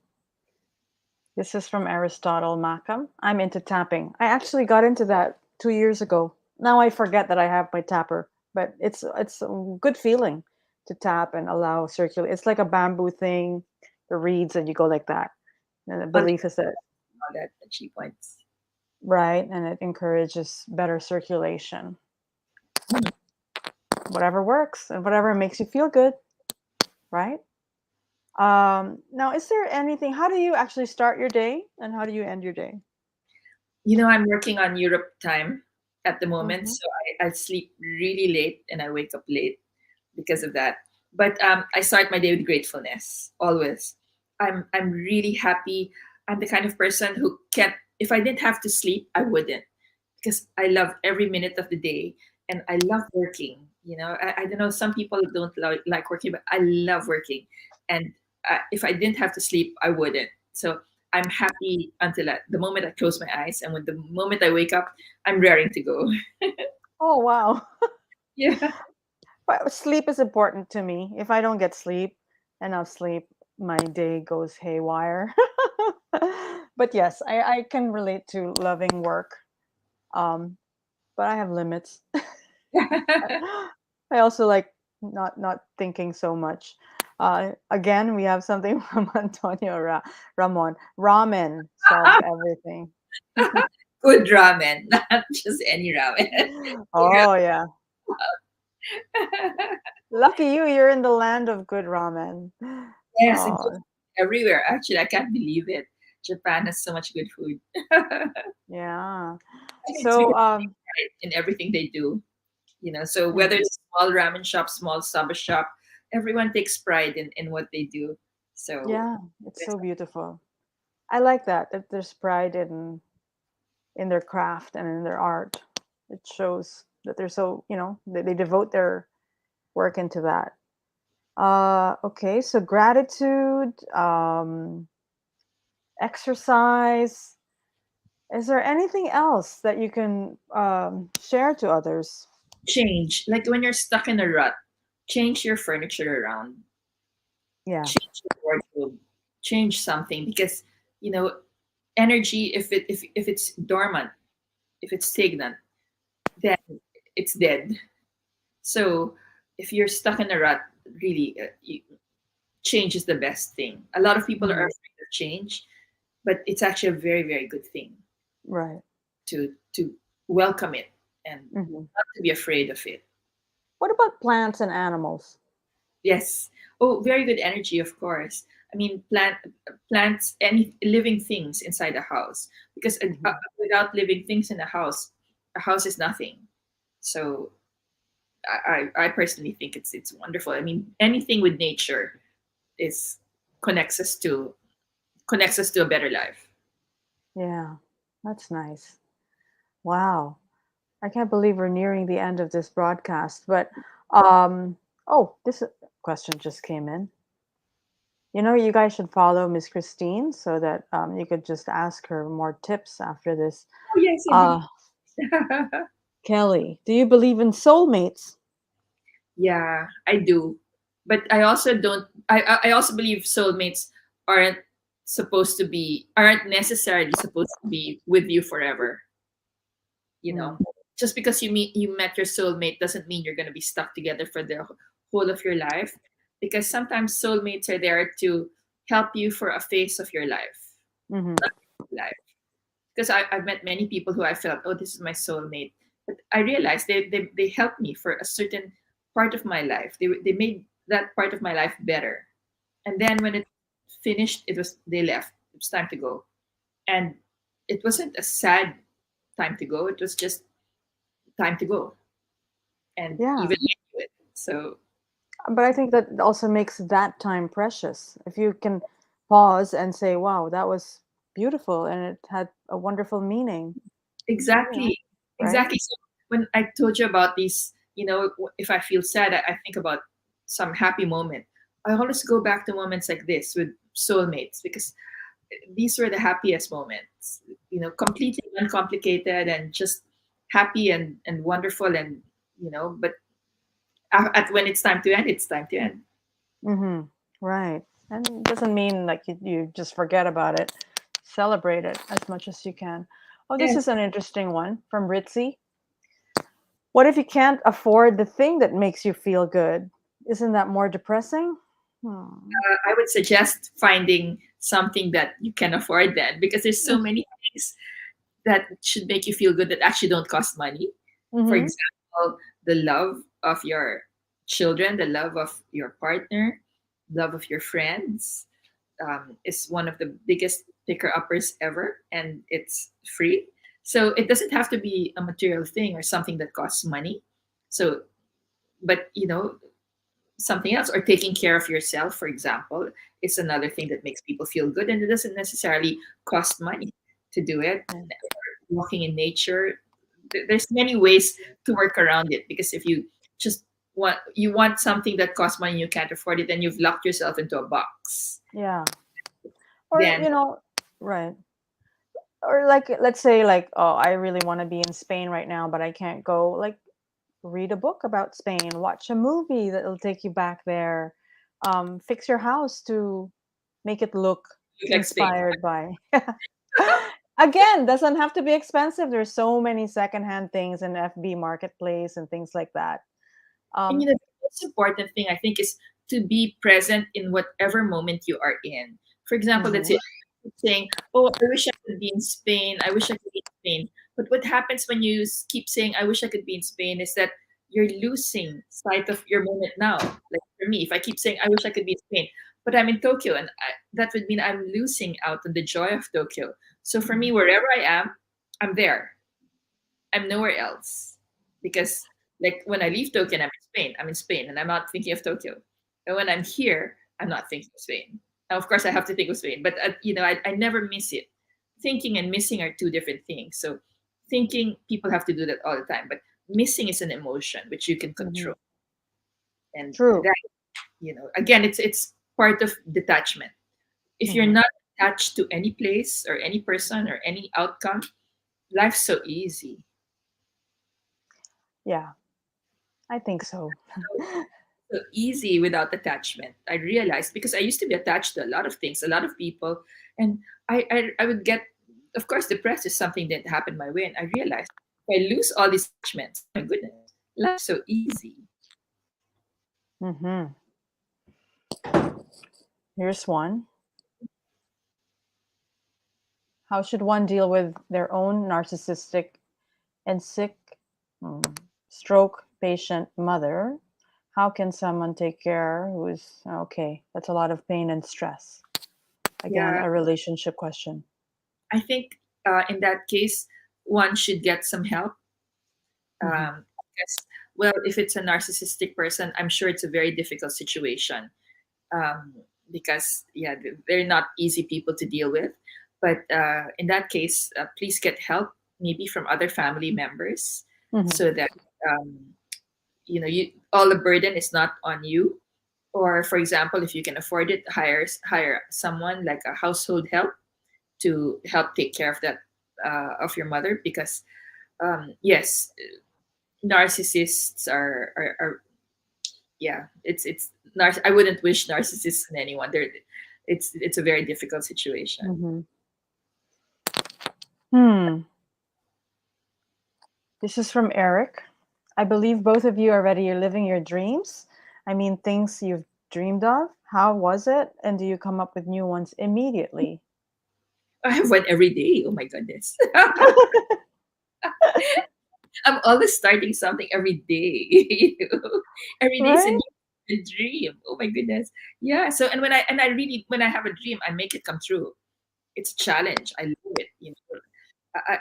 This is from Aristotle Macam. I'm into tapping. I actually got into that 2 years ago. Now I forget that I have my tapper, but it's a good feeling to tap and allow circulate. It's like a bamboo thing, the reeds, and you go like that. And the On the belief is that all that she points. right, and it encourages better circulation. Hmm. Whatever works and whatever makes you feel good, right? Now, is there anything? How do you actually start your day, and how do you end your day? I'm working on Europe time at the moment, Mm-hmm. so I sleep really late and I wake up late because of that. But I start my day with gratefulness always. I'm really happy. I'm the kind of person who can't. If I didn't have to sleep, I wouldn't, because I love every minute of the day and I love working. I don't know. Some people don't like working, but I love working. And if I didn't have to sleep, I wouldn't. So I'm happy until the moment I close my eyes, and when the moment I wake up, I'm raring to go. Oh wow. Yeah. But sleep is important to me. If I don't get sleep, enough sleep, my day goes haywire. But yes, I can relate to loving work. Um, but I have limits. I also like not thinking so much. Again, we have something from Antonio Ramon. Ramen solves everything. Good ramen, not just any ramen. Oh yeah. Lucky you, you're in the land of good ramen. Yes, and good Oh, food everywhere. Actually, I can't believe it. Japan has so much good food. yeah. I think it's So, because in everything they do. So whether mhm, it's a small ramen shop, small saba shop, everyone takes pride in what they do. So yeah, it's yes, so beautiful. I like that there's pride in their craft and in their art. It shows that they're so, they devote their work into that. Okay, so gratitude, exercise. Is there anything else that you can share to others? change. Like when you're stuck in a rut, change your furniture around, Yeah. change your wardrobe, change something, because you know energy, if it's dormant, if it's stagnant, then it's dead. So if you're stuck in a rut, really, change is the best thing. A lot of people are Mhm. afraid of change, but it's actually a very, very good thing Right. to welcome it and Mhm. not to be afraid of it. What about plants and animals? Yes. Oh, very good energy, of course. I mean, plants, any living things inside a house, because Mhm. without living things in a house is nothing. So I personally think it's wonderful. I mean, anything with nature is connects us to connects us to a better life. Yeah, that's nice. Wow. I can't believe we're nearing the end of this broadcast, but um oh, this question just came in. You know, you guys should follow Miss Christine so that you could just ask her more tips after this. Oh yes, Uh, indeed. Kelly, do you believe in soulmates? Yeah, I do. But I also don't I also believe soulmates aren't aren't necessarily supposed to be with you forever, you know. Mm, Just because you met your soulmate doesn't mean you're going to be stuck together for the whole of your life, because sometimes soulmates are there to help you for a phase of your life, hmm. not your life. Because I've met many people who I felt, oh, this is my soulmate. But I realized they helped me for a certain part of my life. They made that part of my life better. And then when it finished, they left. It was time to go. And it wasn't a sad time to go. It was just time to go. And Yeah, even I knew it. So but I think that also makes that time precious. If you can pause and say, wow, that was beautiful and it had a wonderful meaning, you know, exactly, right? exactly. So when I told you about these, if I feel sad, I think about some happy moment. I always go back to moments like this with soulmates, because these were the happiest moments. Completely uncomplicated and just happy and wonderful, and but at when it's time to end, it's time to end. Hmm. Right. And it doesn't mean like you just forget about it. Celebrate it as much as you can. Oh, this is Yes. an interesting one from Ritzy. What if you can't afford the thing that makes you feel good? Isn't that more depressing? Hmm. I would suggest finding something that you can afford then, because there's so many things that should make you feel good that actually don't cost money. For Mm-hmm. example, the love of your children, the love of your partner, love of your friends, is one of the biggest picker uppers ever, and it's free. So it doesn't have to be a material thing or something that costs money. So, but something else, or taking care of yourself, for example, is another thing that makes people feel good, and it doesn't necessarily cost money to do it. Yeah. Walking in nature, there's many ways to work around it, because if just you want something that costs money and you can't afford it, then you've locked yourself into a box. Yeah. Or, Then right. Or like let's say like, oh, I really want to be in Spain right now, but I can't go. Like read a book about Spain, watch a movie that'll take you back there. Fix your house to make it look you like Spain. inspired by. Again, doesn't have to be expensive. There's so many secondhand things in FB Marketplace and things like that. And Um, the most important thing, I think, is to be present in whatever moment you are in. For example, let's say mhm. saying, "Oh, I wish I could be in Spain. I wish I could be in Spain." But what happens when you keep saying, "I wish I could be in Spain," is that you're losing sight of your moment now. Like for me, if I keep saying, "I wish I could be in Spain," but I'm in Tokyo, and that would mean I'm losing out on the joy of Tokyo. So for me, wherever I am, I'm there. I'm nowhere else, because like when I leave Tokyo and I'm in Spain, I'm in Spain and I'm not thinking of Tokyo. And when I'm here, I'm not thinking of Spain. Now, of course, I have to think of Spain, but I never miss it. Thinking and missing are two different things. So thinking, people have to do that all the time, but missing is an emotion which you can Mhm. control. And True. that, again, it's part of detachment. If you're Mhm. not attached to any place or any person or any outcome, life's so easy. Yeah, I think so. So easy without attachment. I realized, because I used to be attached to a lot of things, a lot of people, and I would get of course, depressed is something that happened my way, and I realized if I lose all these attachments, my goodness, life's so easy. Mm-hmm. Here's one. How should one deal with their own narcissistic and sick stroke patient mother? How can someone take care who is okay? That's a lot of pain and stress. Again, Yeah, a relationship question. I think in that case, one should get some help. Mm-hmm. Because, well, if it's a narcissistic person, I'm sure it's a very difficult situation, um, because yeah, they're not easy people to deal with. But in that case, please get help, maybe from other family members, Mm-hmm. so that um, you all the burden is not on you. Or for example, if you can afford it, hire someone like a household help to help take care of that, of your mother, because yes, narcissists are yeah, I wouldn't wish narcissists on anyone. It's a very difficult situation. Mm-hmm. Hmm. This is from Eric. I believe both of you already are living your dreams. I mean, things you've dreamed of. How was it? And do you come up with new ones immediately? I have one every day. Oh my goodness. I'm always starting something every day. Every day is a Right? new dream. Oh my goodness. Yeah. So and I really, when I have a dream, I make it come true. It's a challenge. I love it.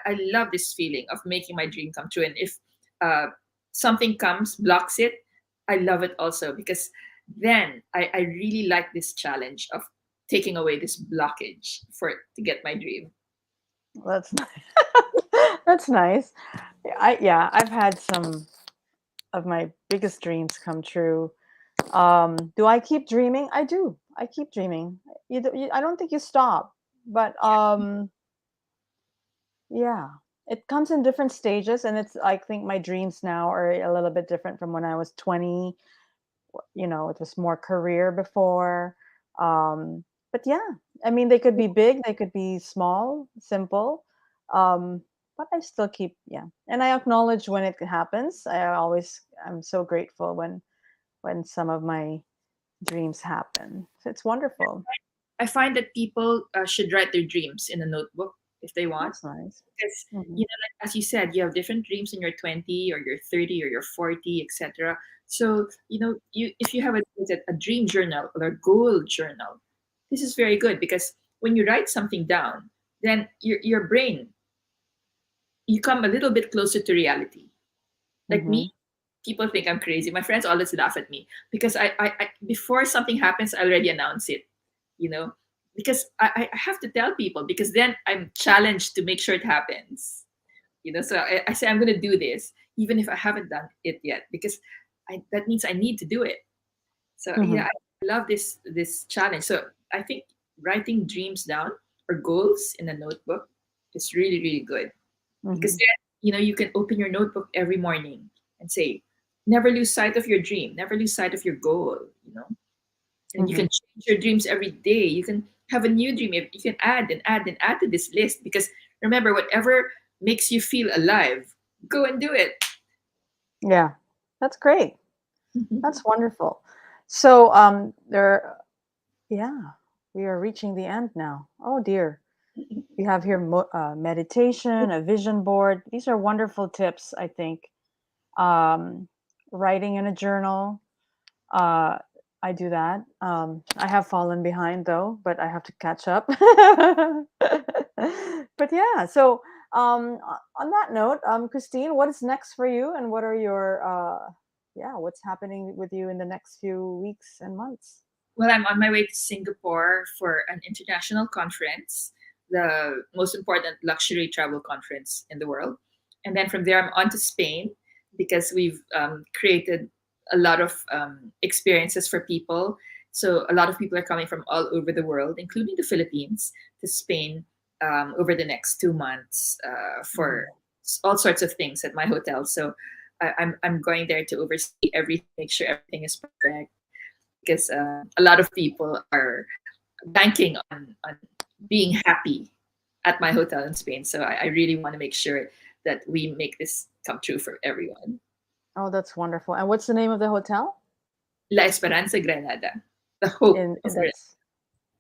I love this feeling of making my dream come true. And if uh, something comes, blocks it, I love it also, because then I really like this challenge of taking away this blockage for to get my dream. That's nice. That's nice. I've had some of my biggest dreams come true. Do I keep dreaming? I do. I keep dreaming. I don't think you stop, but yeah, it comes in different stages, and it's I think my dreams now are a little bit different from when I was 20. It was more career before. Um, but yeah, I mean, they could be big, they could be small, simple. Um, but I still keep, yeah. And I acknowledge when it happens. I'm so grateful when some of my dreams happen. So it's wonderful. I find that people should write their dreams in a notebook if they want, That's nice. because Hmm. like as you said, you have different dreams in your 20 or your 30 or your 40, etc. So you if you have a dream journal or a goal journal, this is very good, because when you write something down, then your brain, you come a little bit closer to reality. Like me, Hmm. people think I'm crazy. My friends always laugh at me because I before something happens, I already announce it, you know, because I have to tell people, because then I'm challenged to make sure it happens, So I say I'm going to do this, even if I haven't done it yet, because that means I need to do it. So Hmm. yeah, I love this challenge. So I think writing dreams down or goals in a notebook is really, really good, because Hmm. then you can open your notebook every morning and say, never lose sight of your dream, never lose sight of your goal, and you Hmm. can change your dreams every day. You can have a new dream. You can add and add and add to this list, because remember, whatever makes you feel alive, go and do it. Yeah, that's great. That's wonderful. So, yeah, we are reaching the end now. Oh dear. We have here meditation, a vision board. These are wonderful tips, I think. Um, Writing in a journal. Uh, I do that. I have fallen behind though, but I have to catch up. But yeah, so on that note, Christine, what is next for you, and what are your yeah, what's happening with you in the next few weeks and months? Well, I'm on my way to Singapore for an international conference, the most important luxury travel conference in the world. And then from there, I'm on to Spain, because we've created a lot of experiences for people. So a lot of people are coming from all over the world, including the Philippines, to Spain over the next 2 months for Mhm. all sorts of things at my hotel. So I'm going there to oversee everything, make sure everything is perfect, because a lot of people are banking on being happy at my hotel in Spain. So I really want to make sure that we make this come true for everyone. Oh, that's wonderful. And what's the name of the hotel? La Esperanza Granada, the hope In of that's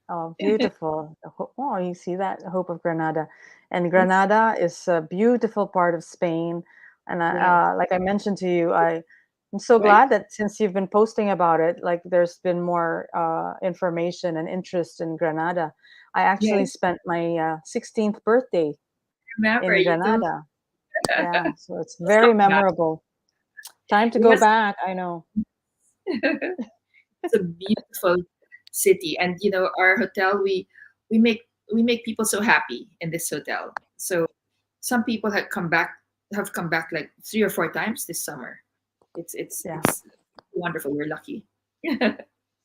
Oh, Granada. beautiful. Oh, you see that? Hope of Granada. And Granada is a beautiful part of Spain. And Yes, like I mentioned to you, I'm so right? glad that since you've been posting about it, like there's been more information and interest in Granada. I actually Yes, spent my 16th birthday remember in you too. Granada. Yeah, so it's Let's very come back. memorable. Time to go Yes, back, I know. it's a beautiful city, and our hotel. We make we make people so happy in this hotel. So some people have come back like 3 or 4 times this summer. Yeah, It's wonderful. We're lucky. And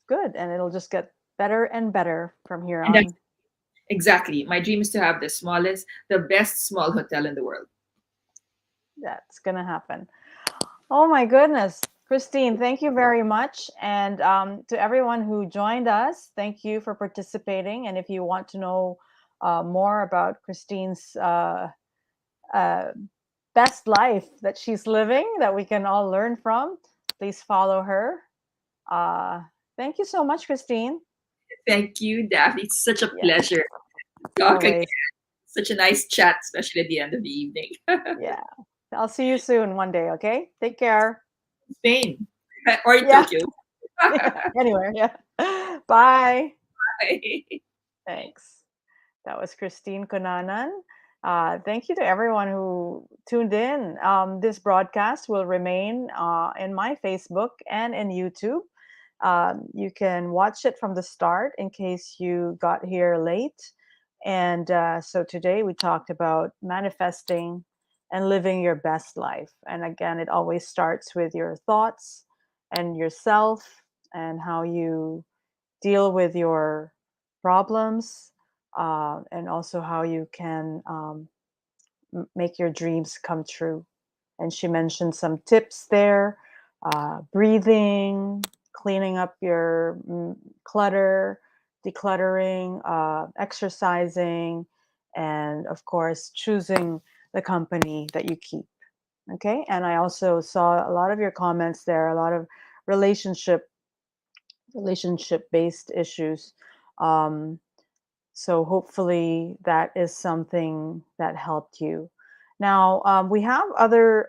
good. And it'll just get better and better from here that's on. exactly my dream is to have the best small hotel in the world. That's gonna happen. Oh my goodness. Christine, thank you very much. And to everyone who joined us, thank you for participating. And if you want to know more about Christine's uh, best life that she's living, that we can all learn from, please follow her. Uh, Thank you so much, Christine. Thank you, Daphne. It's such a Yeah, pleasure to talk again. always. Such a nice chat, especially at the end of the evening. Yeah. I'll see you soon one day, okay? Take care. Spain or in Yeah, Tokyo. yeah. Anywhere, yeah. Bye. Bye. Thanks. That was Christine Cunanan. Thank you to everyone who tuned in. This broadcast will remain in my Facebook and in YouTube. You can watch it from the start in case you got here late. And so today we talked about manifesting and living your best life. And again, it always starts with your thoughts and yourself and how you deal with your problems, and also how you can make your dreams come true. And she mentioned some tips there: breathing, cleaning up your clutter, decluttering, exercising, and of course, choosing the company that you keep. Okay. And I also saw a lot of your comments there, a lot of relationship based issues. Um, so hopefully that is something that helped you. Now we have other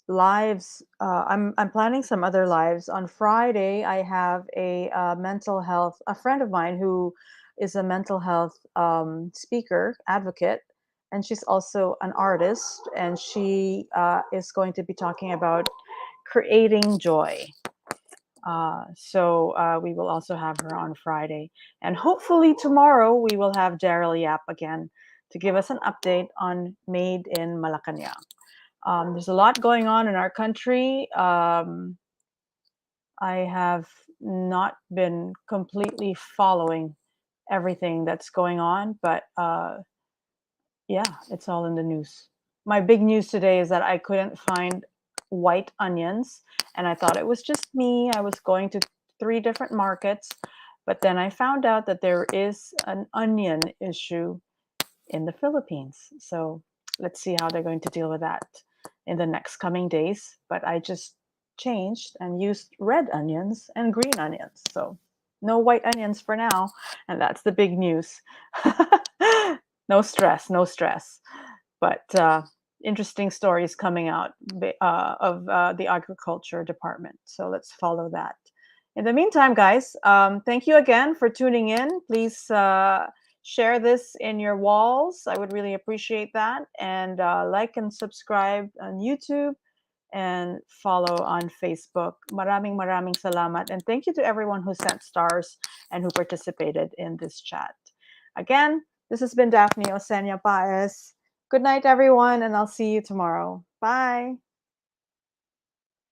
lives. I'm planning some other lives on Friday. I have a mental health, a friend of mine who is a mental health speaker advocate, and she's also an artist, and she is going to be talking about creating joy. So we will also have her on Friday. And hopefully tomorrow we will have Daryl Yap again to give us an update on Made in Malacanang. There's a lot going on in our country. I have not been completely following everything that's going on, but yeah, it's all in the news. My big news today is that I couldn't find white onions, and I thought it was just me. I was going to 3 different markets, but then I found out that there is an onion issue in the Philippines. So let's see how they're going to deal with that in the next coming days. But I just changed and used red onions and green onions. So no white onions for now. And that's the big news. No stress, no stress. But interesting stories coming out of the agriculture department. So let's follow that. In the meantime, guys, thank you again for tuning in. Please share this in your walls. I would really appreciate that. And like and subscribe on YouTube and follow on Facebook. Maraming salamat. And thank you to everyone who sent stars and who participated in this chat. Again, this has been Daphne Osenia Paez. Good night, everyone, and I'll see you tomorrow. Bye.